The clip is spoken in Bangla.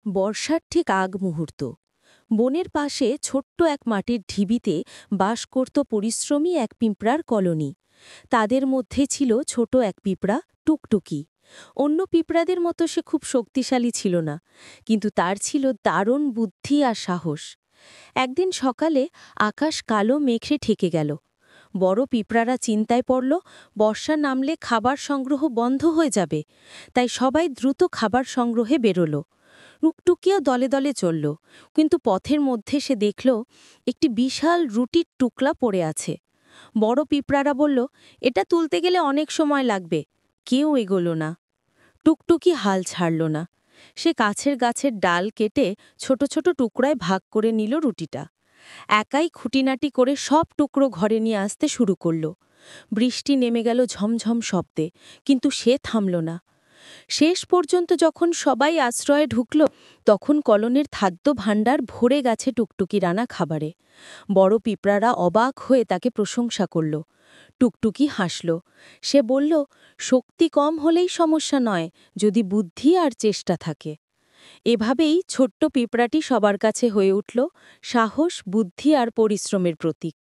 বর্ষার ঠিক আগ মুহূর্ত। বনের পাশে ছোট্ট এক মাটির ঢিবিতে বাস করত পরিশ্রমী এক পিঁপড়ার কলোনি। তাদের মধ্যে ছিল ছোট এক পিঁপড়া, টুকটুকি। অন্য পিঁপড়াদের মতো সে খুব শক্তিশালী ছিল না, কিন্তু তার ছিল দারুণ বুদ্ধি আর সাহস। একদিন সকালে আকাশ কালো মেঘে ঠেকে গেল। বড় পিঁপড়ারা চিন্তায় পড়ল, বর্ষা নামলে খাবার সংগ্রহ বন্ধ হয়ে যাবে। তাই সবাই দ্রুত খাবার সংগ্রহে বেরোল। টুকটুকিও দলে দলে চলল, কিন্তু পথের মধ্যে সে দেখল একটি বিশাল রুটির টুকরা পড়ে আছে। বড় পিঁপড়ারা বলল, এটা তুলতে গেলে অনেক সময় লাগবে। কেউ এগোলো না। টুকটুকি হাল ছাড়ল না। সে কাছের গাছের ডাল কেটে ছোট ছোট টুকরায় ভাগ করে নিল রুটিটা। একাই খুঁটিনাটি করে সব টুকরো ঘরে নিয়ে আসতে শুরু করল। বৃষ্টি নেমে গেল ঝমঝম শব্দে, কিন্তু সে থামল না। শেষ পর্যন্ত যখন সবাই আশ্রয়ে ঢুকল, তখন কলোনির খাদ্য ভাণ্ডার ভরে গেছে টুকটুকি রানা খাবারে। বড় পিঁপড়ারা অবাক হয়ে তাকে প্রশংসা করল। টুকটুকি হাসল। সে বলল, শক্তি কম হলেই সমস্যা নয়, যদি বুদ্ধি আর চেষ্টা থাকে। এভাবেই ছোট্ট পিঁপড়াটি সবার কাছে হয়ে উঠল সাহস, বুদ্ধি আর পরিশ্রমের প্রতীক।